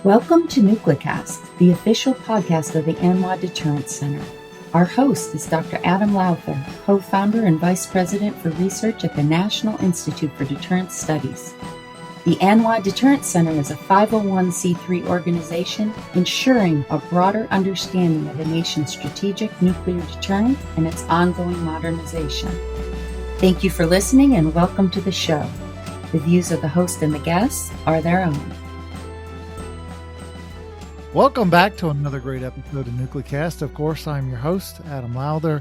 Welcome to Nucleacast, the official podcast of the Naval Deterrence Center. Our host is Dr. Adam Lowther, co-founder and vice president for research at the National Institute for Deterrence Studies. The Naval Deterrence Center is a 501c3 organization ensuring a broader understanding of the nation's strategic nuclear deterrent and its ongoing modernization. Thank you for listening and welcome to the show. The views of the host and the guests are their own. Welcome back to another great episode of Nucleacast. Of course, I'm your host, Adam Lowther,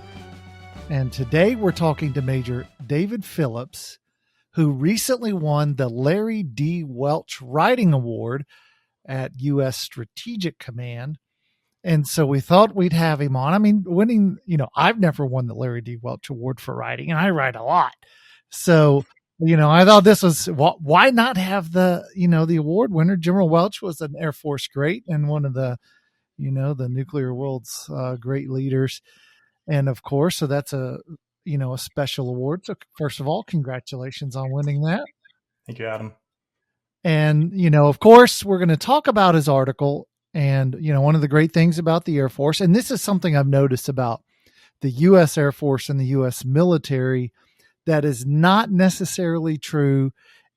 and today we're talking to Major David Phillips, who recently won the Larry D. Welch Writing Award at U.S. Strategic Command. And so we thought we'd have him on. I mean, winning, I've never won the Larry D. Welch Award for writing, and I write a lot. So I thought this was, why not have the award winner? General Welch was an Air Force great and one of the nuclear world's great leaders. And of course, so that's a special award. So first of all, congratulations on winning that. Thank you, Adam. And, of course, we're going to talk about his article. And, one of the great things about the Air Force, and this is something I've noticed about the U.S. Air Force and the U.S. military, that is not necessarily true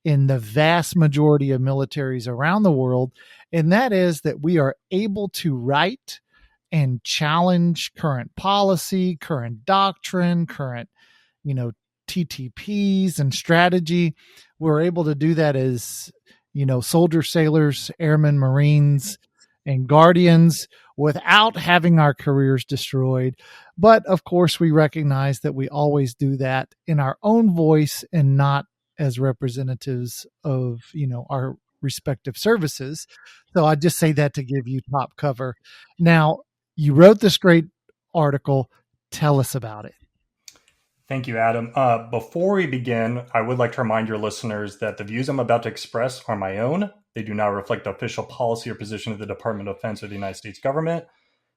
in the vast majority of militaries around the world. And that is that we are able to write and challenge current policy, current doctrine, current, TTPs and strategy. We're able to do that as, soldiers, sailors, airmen, Marines, and guardians without having our careers destroyed. But of course, we recognize that we always do that in our own voice and not as representatives of, our respective services. So I just say that to give you top cover. Now, you wrote this great article. Tell us about it. Thank you, Adam. Before we begin, I would like to remind your listeners that the views I'm about to express are my own. They do not reflect the official policy or position of the Department of Defense or the United States government.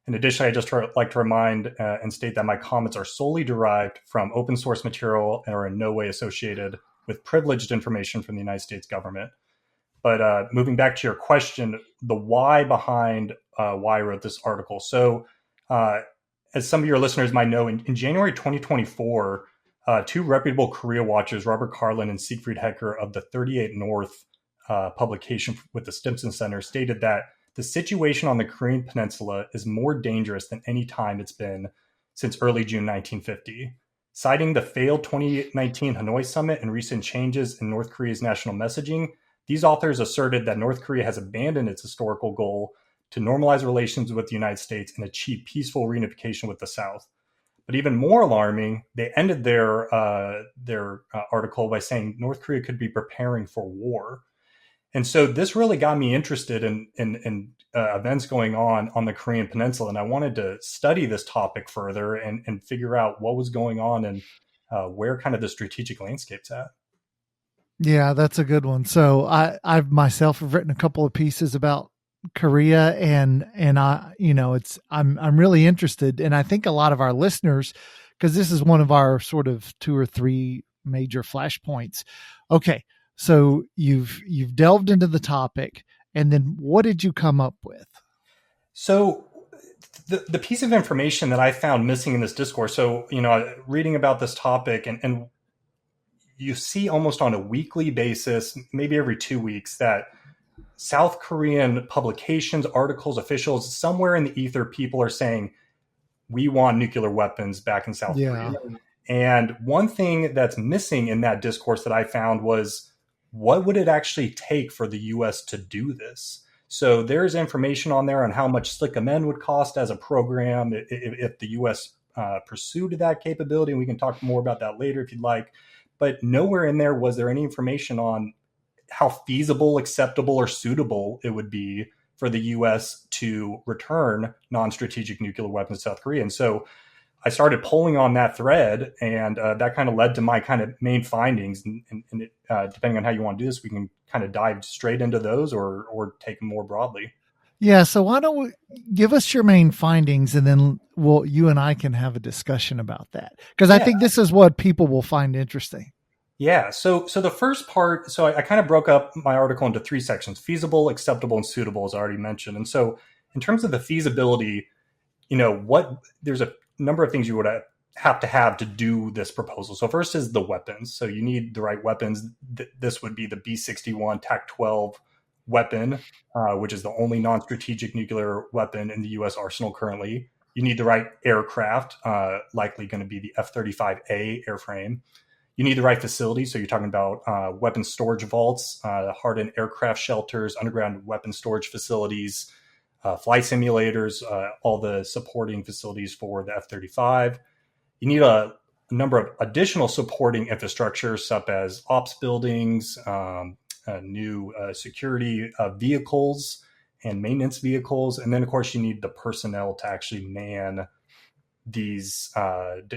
In addition, I just like to remind and state that my comments are solely derived from open source material and are in no way associated with privileged information from the United States government. But moving back to your question, the why behind why I wrote this article. So as some of your listeners might know, in January 2024, two reputable Korea watchers, Robert Carlin and Siegfried Hecker of the 38 North publication with the Stimson Center, stated that the situation on the Korean Peninsula is more dangerous than any time it's been since early June 1950. Citing the failed 2019 Hanoi summit and recent changes in North Korea's national messaging, these authors asserted that North Korea has abandoned its historical goal to normalize relations with the United States and achieve peaceful reunification with the South. But even more alarming, they ended their article by saying North Korea could be preparing for war. And so this really got me interested in events going on the Korean Peninsula. And I wanted to study this topic further and figure out what was going on and where kind of the strategic landscape's at. Yeah, that's a good one. So I've myself have written a couple of pieces about Korea and I, I'm really interested. And I think a lot of our listeners, because this is one of our sort of 2 or 3 major flashpoints. Okay. So you've delved into the topic, and then what did you come up with? So the piece of information that I found missing in this discourse, so, reading about this topic and you see almost on a weekly basis, maybe every 2 weeks, that South Korean publications, articles, officials, somewhere in the ether, people are saying, we want nuclear weapons back in South Korea. And one thing that's missing in that discourse that I found was, what would it actually take for the U.S. to do this? So there's information on there on how much Slick Amend would cost as a program if the U.S. Pursued that capability. And we can talk more about that later if you'd like. But nowhere in there was there any information on how feasible, acceptable, or suitable it would be for the U.S. to return non-strategic nuclear weapons to South Korea. And so I started pulling on that thread, and that kind of led to my kind of main findings. And depending on how you want to do this, we can kind of dive straight into those or take them more broadly. Yeah. So why don't we give us your main findings, and then you and I can have a discussion about that. Because I think this is what people will find interesting. Yeah. So the first part, so I kind of broke up my article into three sections: feasible, acceptable, and suitable, as I already mentioned. And so in terms of the feasibility, what there's a number of things you would have to do this proposal. So first is the weapons. So you need the right weapons. This would be the B-61 TAC-12 weapon, which is the only non-strategic nuclear weapon in the U.S. arsenal currently. You need the right aircraft, likely going to be the F-35A airframe. You need the right facility. So you're talking about weapons storage vaults, hardened aircraft shelters, underground weapons storage facilities, flight simulators, all the supporting facilities for the F-35. You need a number of additional supporting infrastructure, such as ops buildings, new security vehicles and maintenance vehicles. And then, of course, you need the personnel to actually man these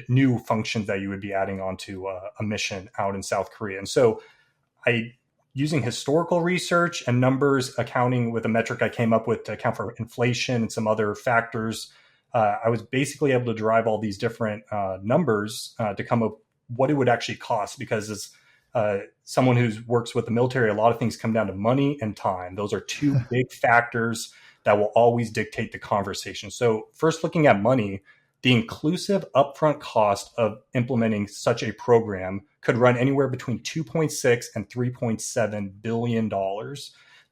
new functions that you would be adding onto a mission out in South Korea. And so using historical research and numbers, accounting with a metric I came up with to account for inflation and some other factors, I was basically able to derive all these different numbers to come up what it would actually cost. Because as someone who works with the military, a lot of things come down to money and time. Those are two big factors that will always dictate the conversation. So first, looking at money, the inclusive upfront cost of implementing such a program could run anywhere between $2.6 and $3.7 billion.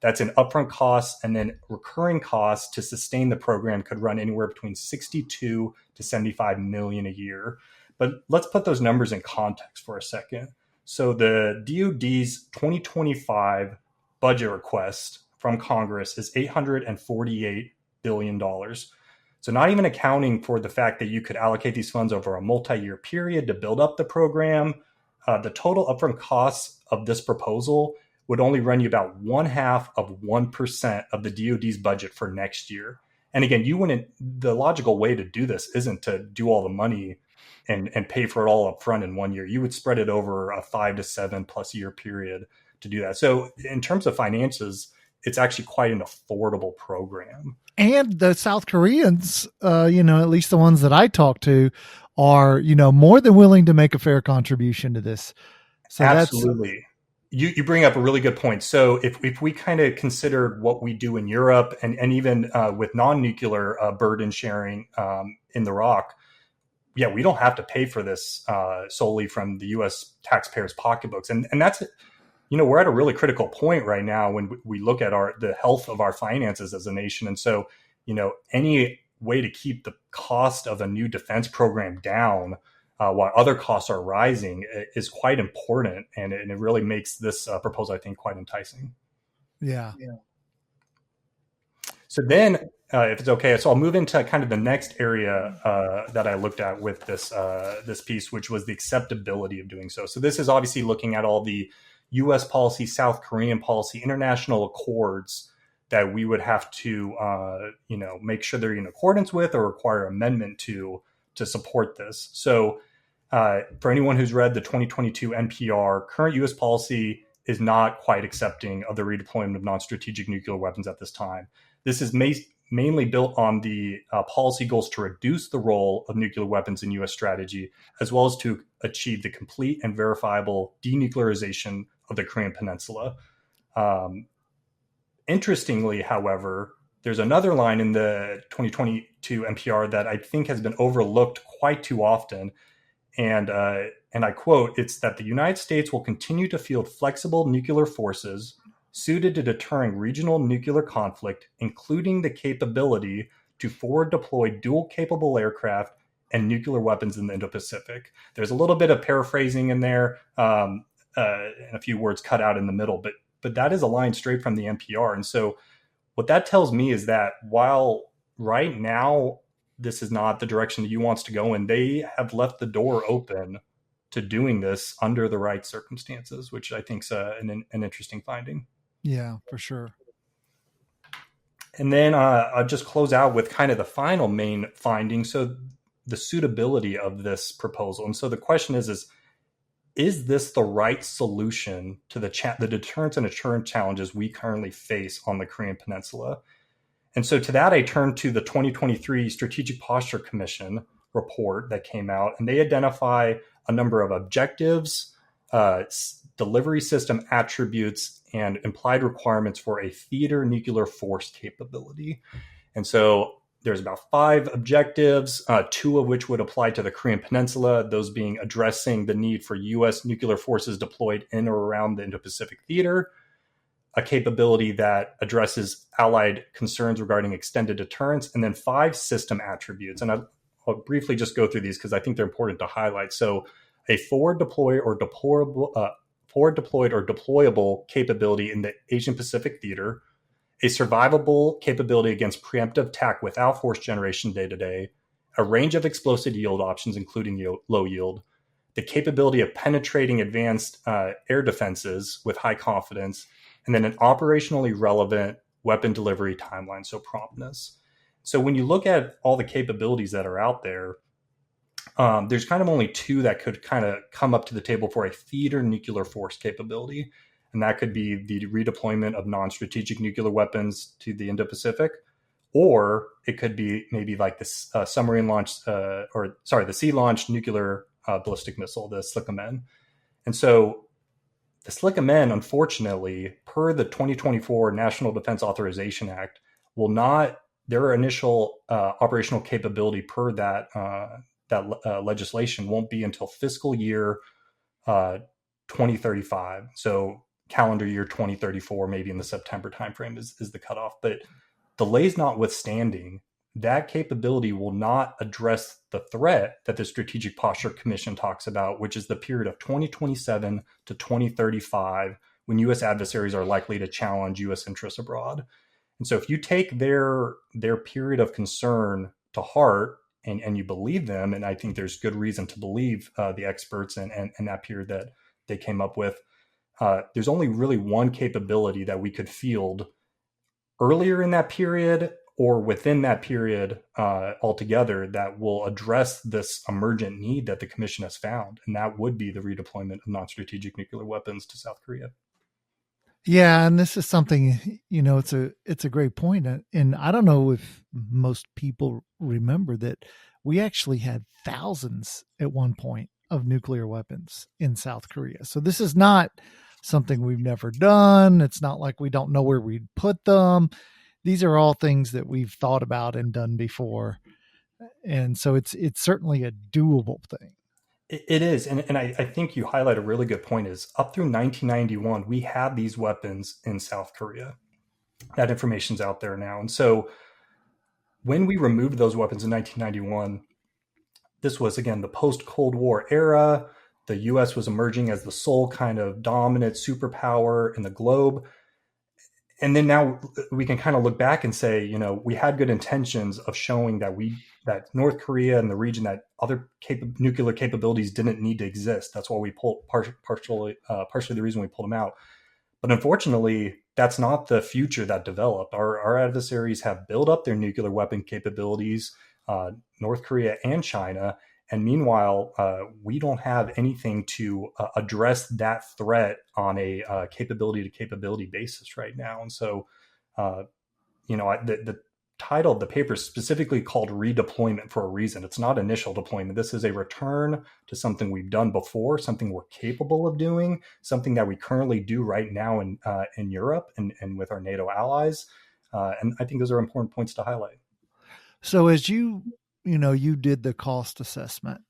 That's an upfront cost, and then recurring costs to sustain the program could run anywhere between 62 to 75 million a year. But let's put those numbers in context for a second. So the DoD's 2025 budget request from Congress is $848 billion. So not even accounting for the fact that you could allocate these funds over a multi-year period to build up the program, the total upfront costs of this proposal would only run you about 0.5% of the DoD's budget for next year. And again, the logical way to do this isn't to do all the money and pay for it all up front in 1 year. You would spread it over a 5 to 7+ year period to do that. So in terms of finances, it's actually quite an affordable program. And the South Koreans, at least the ones that I talk to, are, more than willing to make a fair contribution to this. So absolutely. You bring up a really good point. So if we kind of consider what we do in Europe and even with non-nuclear burden sharing in the ROC, we don't have to pay for this solely from the U.S. taxpayers' pocketbooks. And that's, we're at a really critical point right now when we look at the health of our finances as a nation. And so, any way to keep the cost of a new defense program down while other costs are rising is quite important. And it really makes this proposal, I think, quite enticing. Yeah. So then, if it's okay, so I'll move into kind of the next area that I looked at with this piece, which was the acceptability of doing so. So this is obviously looking at all the U.S. policy, South Korean policy, international accords that we would have to, make sure they're in accordance with or require amendment to support this. So for anyone who's read the 2022 NPR, current U.S. policy is not quite accepting of the redeployment of non-strategic nuclear weapons at this time. This is mainly built on the policy goals to reduce the role of nuclear weapons in U.S. strategy, as well as to achieve the complete and verifiable denuclearization of the Korean Peninsula. Interestingly, however, there's another line in the 2022 NPR that I think has been overlooked quite too often. And I quote, it's that the United States will continue to field flexible nuclear forces suited to deterring regional nuclear conflict, including the capability to forward deploy dual-capable aircraft and nuclear weapons in the Indo-Pacific. There's a little bit of paraphrasing in there, and a few words cut out in the middle, but that is a line straight from the NPR. And so what that tells me is that while right now this is not the direction the EU wants to go in, they have left the door open to doing this under the right circumstances, which I think is an interesting finding. Yeah, for sure. And then I'll just close out with kind of the final main finding. So the suitability of this proposal. And so the question is this the right solution to the deterrence and deterrent challenges we currently face on the Korean Peninsula? And so to that, I turned to the 2023 Strategic Posture Commission report that came out, and they identify a number of objectives delivery system attributes and implied requirements for a theater nuclear force capability. And so there's about 5 objectives, 2 of which would apply to the Korean Peninsula, those being addressing the need for U.S. nuclear forces deployed in or around the Indo-Pacific theater, a capability that addresses allied concerns regarding extended deterrence, and then 5 system attributes. And I'll briefly just go through these because I think they're important to highlight. So a forward deployed or deployable capability in the Asian Pacific theater, a survivable capability against preemptive attack without force generation day-to-day, a range of explosive yield options, including low yield, the capability of penetrating advanced air defenses with high confidence, and then an operationally relevant weapon delivery timeline, so promptness. So when you look at all the capabilities that are out there, there's kind of only 2 that could kind of come up to the table for a theater nuclear force capability. And that could be the redeployment of non-strategic nuclear weapons to the Indo-Pacific, or it could be maybe like this submarine launched, the sea-launched nuclear ballistic missile, the SLICM-N. And so the SLICM-N, unfortunately, per the 2024 National Defense Authorization Act, will not, their initial operational capability per that legislation won't be until fiscal year 2035. So calendar year 2034, maybe in the September timeframe is the cutoff. But delays notwithstanding, that capability will not address the threat that the Strategic Posture Commission talks about, which is the period of 2027 to 2035, when U.S. adversaries are likely to challenge U.S. interests abroad. And so if you take their period of concern to heart and you believe them, and I think there's good reason to believe the experts and that period that they came up with, there's only really one capability that we could field earlier in that period or within that period altogether that will address this emergent need that the Commission has found. And that would be the redeployment of non-strategic nuclear weapons to South Korea. Yeah, and this is something, it's a great point. And I don't know if most people remember that we actually had thousands at one point of nuclear weapons in South Korea. So this is not something we've never done. It's not like we don't know where we'd put them. These are all things that we've thought about and done before. And so it's certainly a doable thing. It is. And I think you highlight a really good point is up through 1991, we had these weapons in South Korea. That information's out there now. And so when we removed those weapons in 1991, this was, again, the post-Cold War era. The U.S. was emerging as the sole kind of dominant superpower in the globe. And then now we can kind of look back and say, we had good intentions of showing that North Korea and the region, that other nuclear capabilities didn't need to exist. That's why we pulled partially the reason we pulled them out. But unfortunately, that's not the future that developed. Our adversaries have built up their nuclear weapon capabilities, North Korea and China. And meanwhile, we don't have anything to address that threat on a capability to capability basis right now. And so, the title of the paper is specifically called Redeployment for a reason. It's not initial deployment. This is a return to something we've done before, something we're capable of doing, something that we currently do right now in Europe and with our NATO allies. And I think those are important points to highlight. So as you did the cost assessment,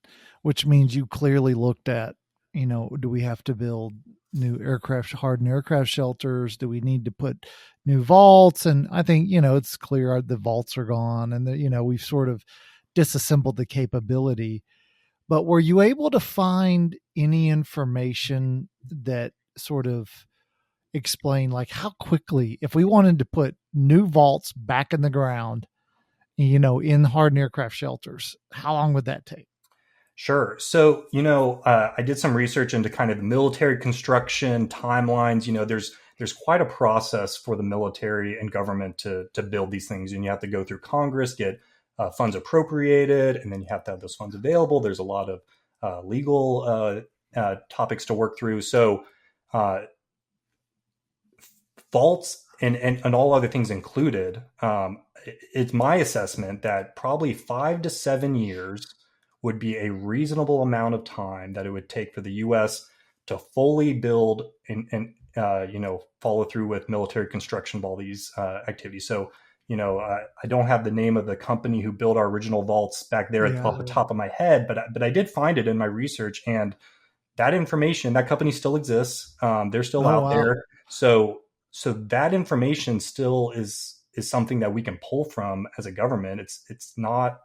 which means you clearly looked at, do we have to build new hardened aircraft shelters? Do we need to put new vaults? And I think, it's clear the vaults are gone and we've sort of disassembled the capability. But were you able to find any information that sort of explain like how quickly, if we wanted to put new vaults back in the ground, in hardened aircraft shelters, how long would that take? Sure. So, I did some research into kind of military construction timelines. There's quite a process for the military and government to build these things. And you have to go through Congress, get funds appropriated, and then you have to have those funds available. There's a lot of legal topics to work through. So vaults and all other things included, it's my assessment that probably 5 to 7 years would be a reasonable amount of time that it would take for the U.S. to fully build and follow through with military construction of all these activities. So, I don't have the name of the company who built our original vaults back there off the top of my head, but I did find it in my research, and that information, that company still exists. They're still out there. So that information still is something that we can pull from as a government. It's not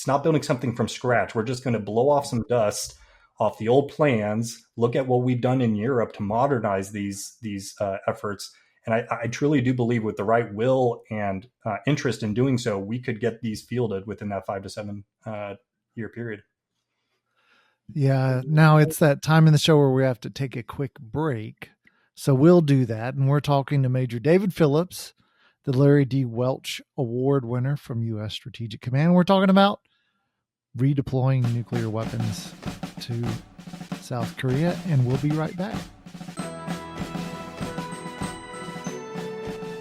building something from scratch. We're just going to blow off some dust off the old plans, look at what we've done in Europe to modernize these efforts. And I truly do believe with the right will and interest in doing so, we could get these fielded within that 5 to 7 year period. Yeah. Now it's that time in the show where we have to take a quick break. So we'll do that. And we're talking to Major David Phillips, the Larry D. Welch Award winner from U.S. Strategic Command. We're talking about redeploying nuclear weapons to South Korea, and we'll be right back.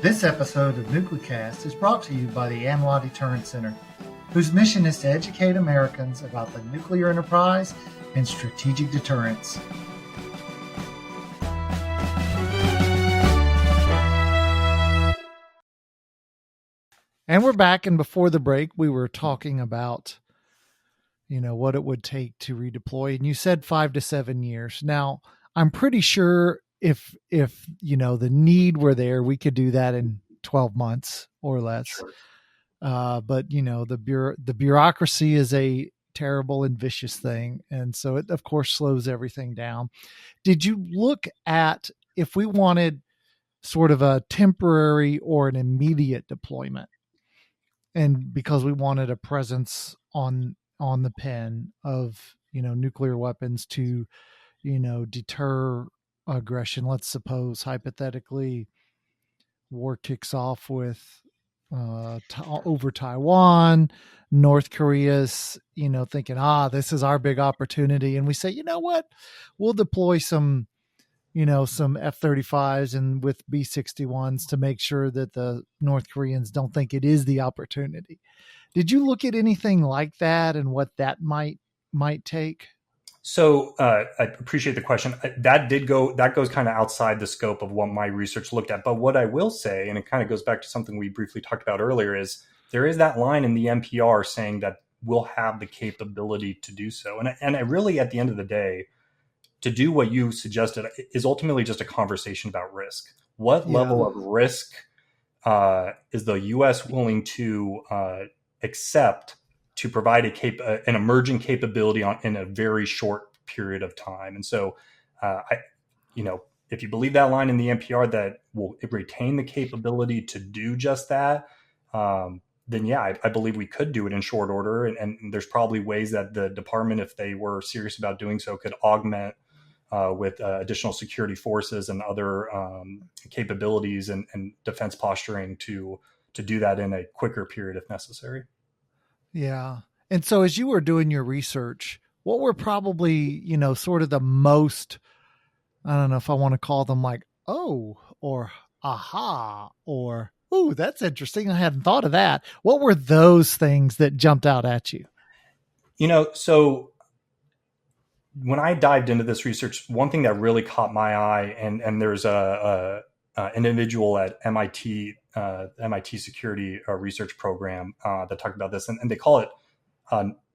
This episode of Nuclecast is brought to you by the Naval Deterrence Center, whose mission is to educate Americans about the nuclear enterprise and strategic deterrence. And we're back, and before the break, we were talking about, what it would take to redeploy. And you said 5 to 7 years. Now, I'm pretty sure if the need were there, we could do that in 12 months or less. Sure. But the bureaucracy is a terrible and vicious thing. And so it, of course, slows everything down. Did you look at if we wanted sort of a temporary or an immediate deployment? And because we wanted a presence on the pen of, nuclear weapons to, deter aggression. Let's suppose hypothetically war kicks off with over Taiwan, North Korea's, thinking, this is our big opportunity. And we say, you know what, we'll deploy some F-35s and with B-61s to make sure that the North Koreans don't think it is the opportunity. Did you look at anything like that and what that might take? So I appreciate the question. That goes kind of outside the scope of what my research looked at. But what I will say, and it kind of goes back to something we briefly talked about earlier, is there is that line in the NPR saying that we'll have the capability to do so. And I really, at the end of the day, to do what you suggested is ultimately just a conversation about risk. What level of risk is the U.S. willing to accept to provide an emerging capability in a very short period of time? And so, if you believe that line in the NPR that will retain the capability to do just that, then yeah, I believe we could do it in short order. And there's probably ways that the department, if they were serious about doing so, could augment with additional security forces and other capabilities and defense posturing to do that in a quicker period if necessary. Yeah. And so as you were doing your research, what were probably, sort of the most, I don't know if I want to call them like, oh, or aha, or, ooh, that's interesting. I hadn't thought of that. What were those things that jumped out at you? So when I dived into this research, one thing that really caught my eye, and there's an individual at MIT security research program that talked about this, and they call it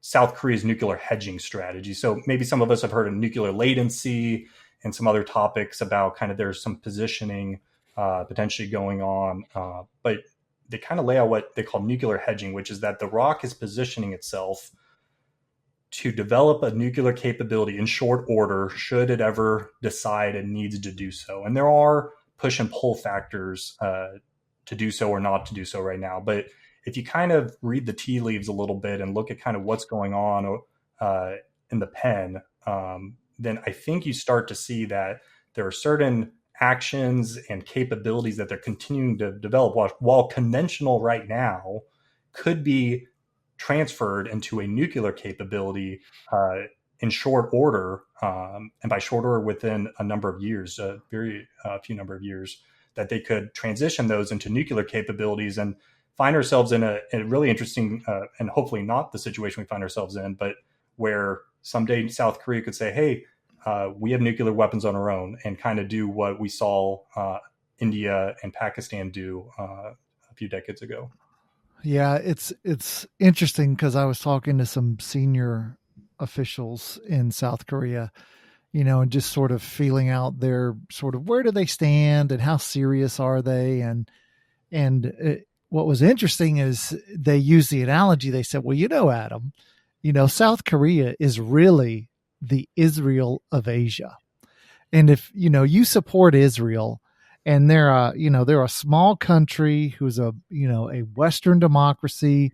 South Korea's nuclear hedging strategy. So maybe some of us have heard of nuclear latency and some other topics about kind of there's some positioning potentially going on, but they kind of lay out what they call nuclear hedging, which is that the ROC is positioning itself to develop a nuclear capability in short order should it ever decide it needs to do so. And there are push and pull factors to do so or not to do so right now. But if you kind of read the tea leaves a little bit and look at kind of what's going on in the pen, then I think you start to see that there are certain actions and capabilities that they're continuing to develop while conventional right now could be transferred into a nuclear capability in short order, and by short order within a number of years, a very few number of years, that they could transition those into nuclear capabilities and find ourselves in a really interesting and hopefully not the situation we find ourselves in, but where someday South Korea could say, hey, we have nuclear weapons on our own and kind of do what we saw India and Pakistan do a few decades ago. Yeah, it's interesting because I was talking to some senior officials in South Korea, and just sort of feeling out their sort of where do they stand and how serious are they, and what was interesting is they used the analogy. They said, well, Adam, South Korea is really the Israel of Asia. And if, you support Israel and they're a small country who's a Western democracy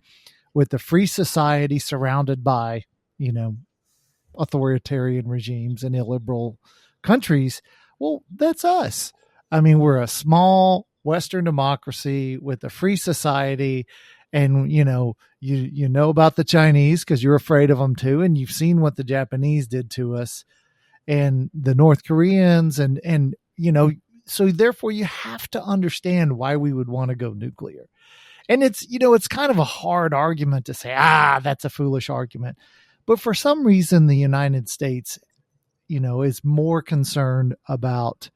with a free society surrounded by, authoritarian regimes and illiberal countries. Well, that's us. I mean, we're a small Western democracy with a free society. And, you know about the Chinese because you're afraid of them too. And you've seen what the Japanese did to us and the North Koreans and, so therefore you have to understand why we would want to go nuclear. And it's kind of a hard argument to say, that's a foolish argument. But for some reason, the United States, is more concerned about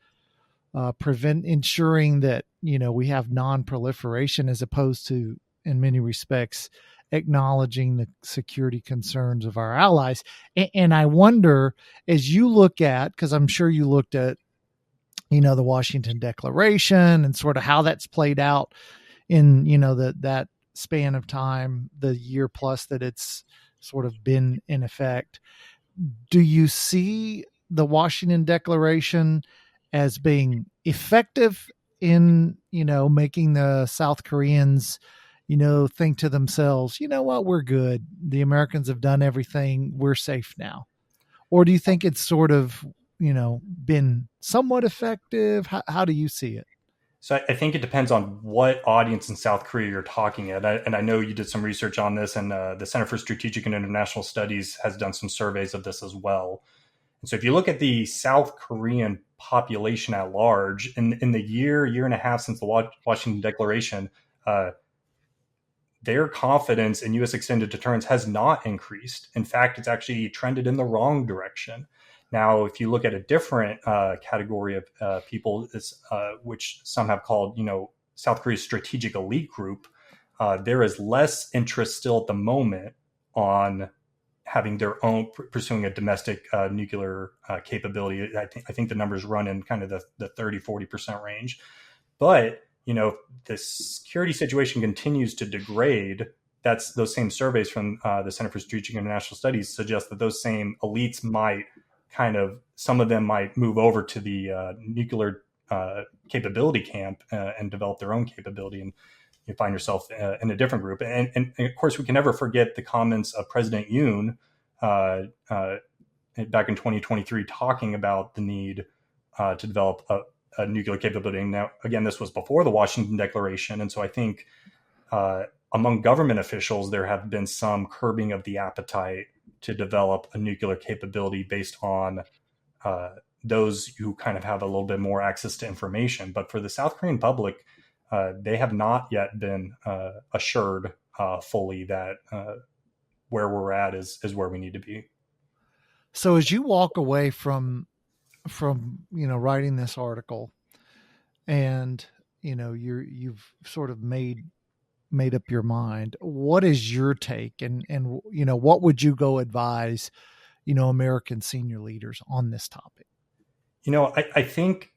ensuring that, we have non-proliferation as opposed to, in many respects, acknowledging the security concerns of our allies. And I wonder, as you look at, because I'm sure you looked at, the Washington Declaration and sort of how that's played out in, that span of time, the year plus that it's sort of been in effect. Do you see the Washington Declaration as being effective in, making the South Koreans, think to themselves, you know what, we're good. The Americans have done everything. We're safe now. Or do you think it's sort of, been somewhat effective? How do you see it? So I think it depends on what audience in South Korea you're talking at. And I know you did some research on this, and the Center for Strategic and International Studies has done some surveys of this as well. And so if you look at the South Korean population at large, in the year and a half since the Washington Declaration, their confidence in U.S. extended deterrence has not increased. In fact, it's actually trended in the wrong direction. Now, if you look at a different category of people, which some have called, South Korea's strategic elite group, there is less interest still at the moment on having their own, pursuing a domestic nuclear capability. I think the numbers run in kind of the 30-40% range. But, the security situation continues to degrade. That's those same surveys from the Center for Strategic and International Studies suggest that those same elites might some of them might move over to the nuclear capability camp and develop their own capability, and you find yourself in a different group. And of course, we can never forget the comments of President Yoon back in 2023 talking about the need to develop a nuclear capability. Now, again, this was before the Washington Declaration, and so I think among government officials, there have been some curbing of the appetite to develop a nuclear capability based on those who kind of have a little bit more access to information. But for the South Korean public, they have not yet been assured fully that where we're at is where we need to be. So as you walk away from writing this article, and you've sort of made up your mind, what is your take, and what would you go advise American senior leaders on this topic? I think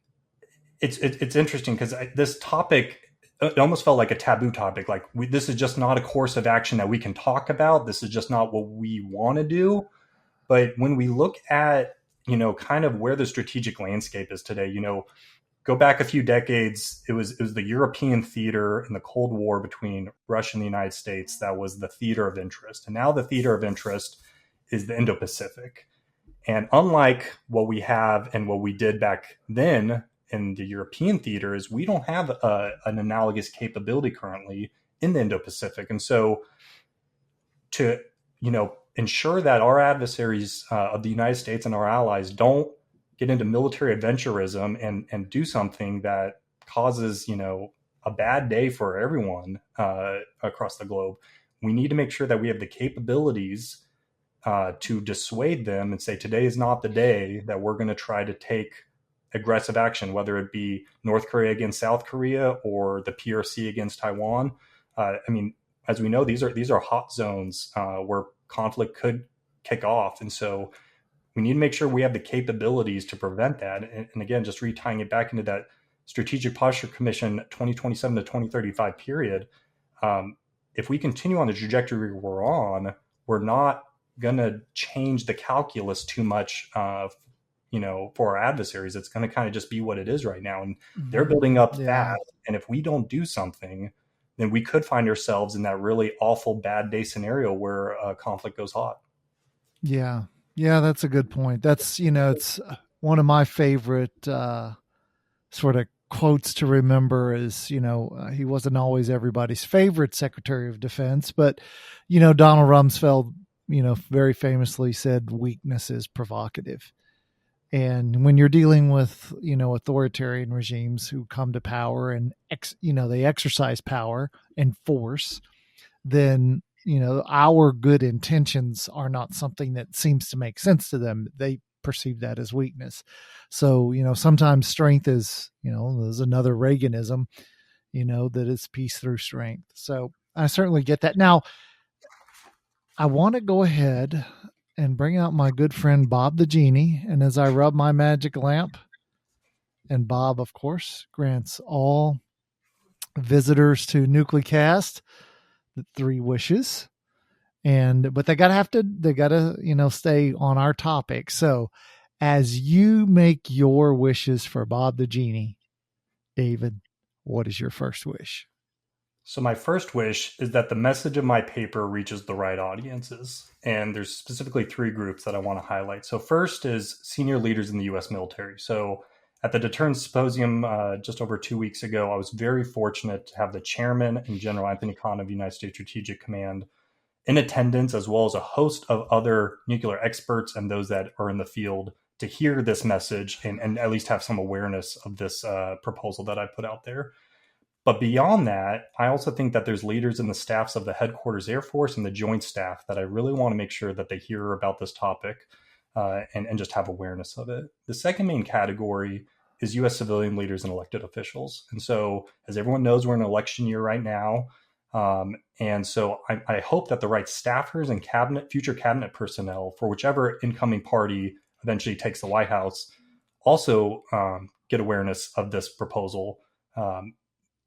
it's interesting because this topic, it almost felt like a taboo topic. Like this is just not a course of action that we can talk about. This is just not what we want to do. But when we look at kind of where the strategic landscape is today, go back a few decades, it was the European theater in the Cold War between Russia and the United States that was the theater of interest. And now the theater of interest is the Indo-Pacific. And unlike what we have and what we did back then in the European theater, is we don't have an analogous capability currently in the Indo-Pacific. And so to ensure that our adversaries of the United States and our allies don't get into military adventurism and do something that causes, a bad day for everyone across the globe, we need to make sure that we have the capabilities to dissuade them and say, today is not the day that we're going to try to take aggressive action, whether it be North Korea against South Korea or the PRC against Taiwan. As we know, these are hot zones where conflict could kick off. And so we need to make sure we have the capabilities to prevent that. And again, just retying it back into that Strategic Posture Commission 2027 to 2035 period, if we continue on the trajectory we're on, we're not going to change the calculus too much, for our adversaries. It's going to kind of just be what it is right now. And they're building up fast. And if we don't do something, then we could find ourselves in that really awful bad day scenario where conflict goes hot. Yeah. Yeah, that's a good point. That's, it's one of my favorite sort of quotes to remember is, he wasn't always everybody's favorite Secretary of Defense, but, Donald Rumsfeld, very famously said weakness is provocative. And when you're dealing with, authoritarian regimes who come to power and, they exercise power and force, then our good intentions are not something that seems to make sense to them. They perceive that as weakness. So, sometimes strength is, there's another Reaganism, that is peace through strength. So I certainly get that. Now, I want to go ahead and bring out my good friend, Bob the Genie. And as I rub my magic lamp, and Bob, of course, grants all visitors to Nuclecast the 3 wishes, but they gotta stay on our topic. So as you make your wishes for Bob the Genie, David, what is your first wish? So my first wish is that the message of my paper reaches the right audiences. And there's specifically 3 groups that I want to highlight. So first is senior leaders in the U.S. military. So at the Deterrence Symposium just over 2 weeks ago, I was very fortunate to have the chairman and General Anthony Kahn of the United States Strategic Command in attendance, as well as a host of other nuclear experts and those that are in the field to hear this message and at least have some awareness of this proposal that I put out there. But beyond that, I also think that there's leaders in the staffs of the Headquarters Air Force and the Joint Staff that I really want to make sure that they hear about this topic and just have awareness of it. The second main category is U.S. civilian leaders and elected officials. And so, as everyone knows, we're in an election year right now. And so I hope that the right staffers and future cabinet personnel for whichever incoming party eventually takes the White House also get awareness of this proposal.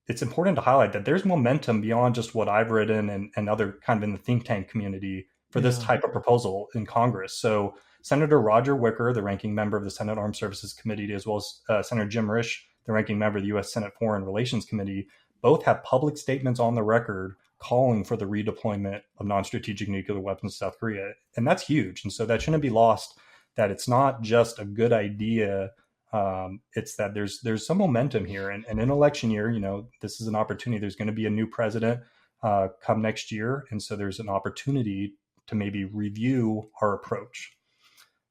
It's important to highlight that there's momentum beyond just what I've written and other kind of in the think tank community for this type of proposal in Congress. So Senator Roger Wicker, the ranking member of the Senate Armed Services Committee, as well as Senator Jim Risch, the ranking member of the U.S. Senate Foreign Relations Committee, both have public statements on the record calling for the redeployment of non-strategic nuclear weapons to South Korea. And that's huge. And so that shouldn't be lost, that it's not just a good idea. It's that there's some momentum here. And in election year, this is an opportunity. There's going to be a new president come next year. And so there's an opportunity to maybe review our approach.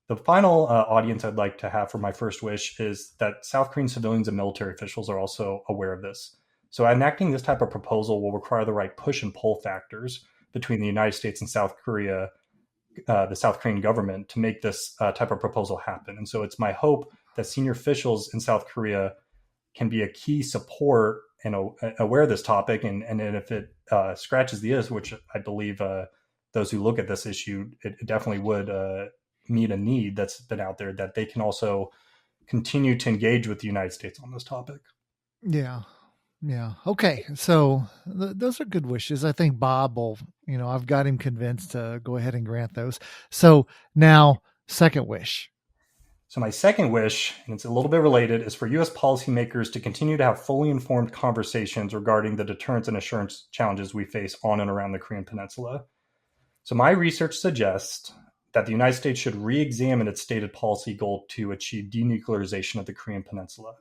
The final audience I'd like to have for my first wish is that South Korean civilians and military officials are also aware of this. So enacting this type of proposal will require the right push and pull factors between the United States and South Korea, the South Korean government, to make this type of proposal happen. And so it's my hope that senior officials in South Korea can be a key support and aware of this topic. And if it scratches the itch, which I believe those who look at this issue, it definitely would meet a need that's been out there, that they can also continue to engage with the United States on this topic. Yeah. Yeah. Okay. So those are good wishes. I think Bob will, I've got him convinced to go ahead and grant those. So now, second wish. So my second wish, and it's a little bit related, is for U.S. policymakers to continue to have fully informed conversations regarding the deterrence and assurance challenges we face on and around the Korean Peninsula. So my research suggests that the United States should re-examine its stated policy goal to achieve denuclearization of the Korean Peninsula.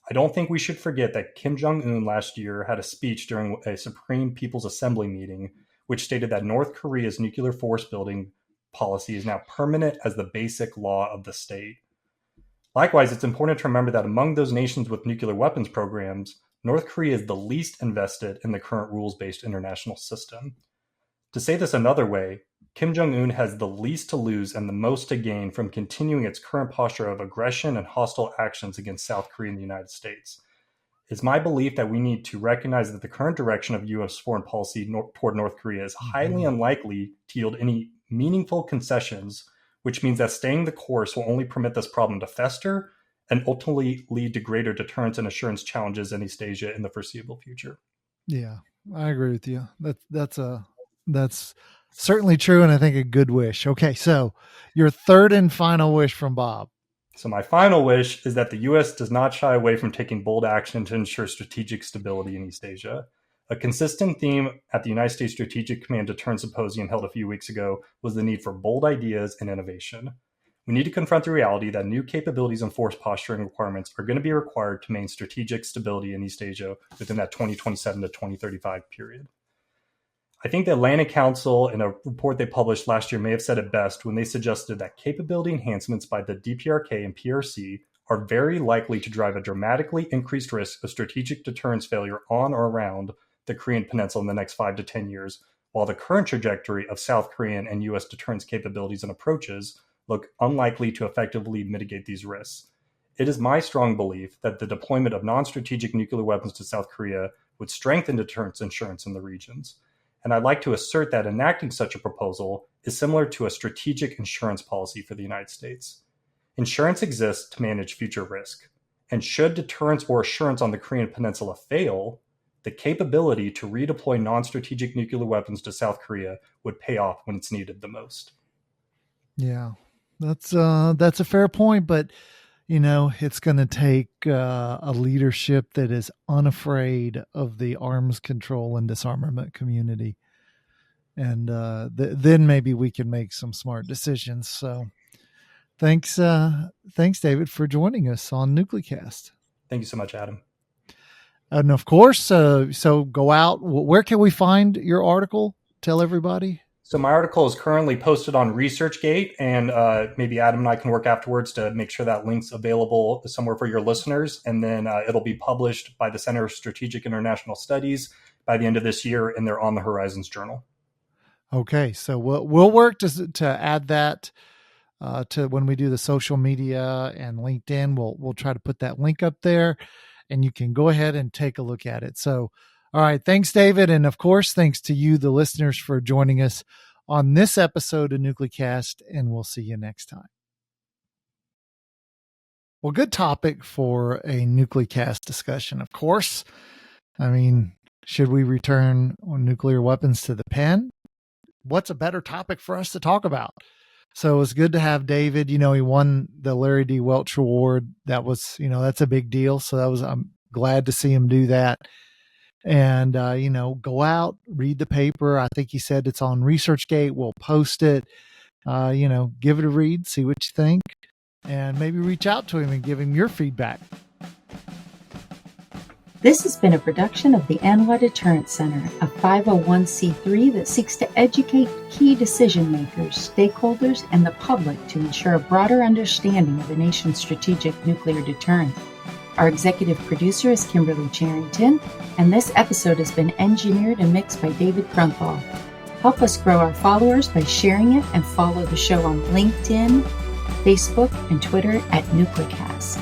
I don't think we should forget that Kim Jong-un last year had a speech during a Supreme People's Assembly meeting, which stated that North Korea's nuclear force building policy is now permanent as the basic law of the state. Likewise, it's important to remember that among those nations with nuclear weapons programs, North Korea is the least invested in the current rules-based international system. To say this another way, Kim Jong-un has the least to lose and the most to gain from continuing its current posture of aggression and hostile actions against South Korea and the United States. It's my belief that we need to recognize that the current direction of U.S. foreign policy toward North Korea is highly unlikely to yield any meaningful concessions, which means that staying the course will only permit this problem to fester and ultimately lead to greater deterrence and assurance challenges in East Asia in the foreseeable future. Yeah, I agree with you. That's certainly true, and I think a good wish. Okay, so your third and final wish from Bob. So my final wish is that the U.S. does not shy away from taking bold action to ensure strategic stability in East Asia. A consistent theme at the United States Strategic Command Deterrence Symposium held a few weeks ago was the need for bold ideas and innovation. We need to confront the reality that new capabilities and force posturing requirements are going to be required to maintain strategic stability in East Asia within that 2027 to 2035 period. I think the Atlantic Council, in a report they published last year, may have said it best when they suggested that capability enhancements by the DPRK and PRC are very likely to drive a dramatically increased risk of strategic deterrence failure on or around the Korean Peninsula in the next 5 to 10 years, while the current trajectory of South Korean and U.S. deterrence capabilities and approaches look unlikely to effectively mitigate these risks. It is my strong belief that the deployment of non-strategic nuclear weapons to South Korea would strengthen deterrence insurance in the regions. And I'd like to assert that enacting such a proposal is similar to a strategic insurance policy for the United States. Insurance exists to manage future risk, and should deterrence or assurance on the Korean Peninsula fail, the capability to redeploy non-strategic nuclear weapons to South Korea would pay off when it's needed the most. Yeah, that's a fair point, but it's going to take a leadership that is unafraid of the arms control and disarmament community. And then maybe we can make some smart decisions. So thanks, David, for joining us on Nuclecast. Thank you so much, Adam. And of course, so go out. Where can we find your article? Tell everybody. So my article is currently posted on ResearchGate, and maybe Adam and I can work afterwards to make sure that link's available somewhere for your listeners. And then it'll be published by the Center of Strategic International Studies by the end of this year in their On the Horizons journal. Okay, so we'll work to add that to when we do the social media and LinkedIn. We'll try to put that link up there, and you can go ahead and take a look at it. So. All right. Thanks, David. And of course, thanks to you, the listeners, for joining us on this episode of Nuclecast, and we'll see you next time. Well, good topic for a Nuclecast discussion, of course. I mean, should we return nuclear weapons to the pen? What's a better topic for us to talk about? So it's good to have David. He won the Larry D. Welch Award. That was, that's a big deal. So I'm glad to see him do that. And, go out, read the paper. I think he said it's on ResearchGate. We'll post it, give it a read, see what you think, and maybe reach out to him and give him your feedback. This has been a production of the Naval Deterrence Center, a 501c3 that seeks to educate key decision makers, stakeholders, and the public to ensure a broader understanding of the nation's strategic nuclear deterrent. Our executive producer is Kimberly Charrington, and this episode has been engineered and mixed by David Krunthal. Help us grow our followers by sharing it and follow the show on LinkedIn, Facebook, and Twitter at Nuclecast.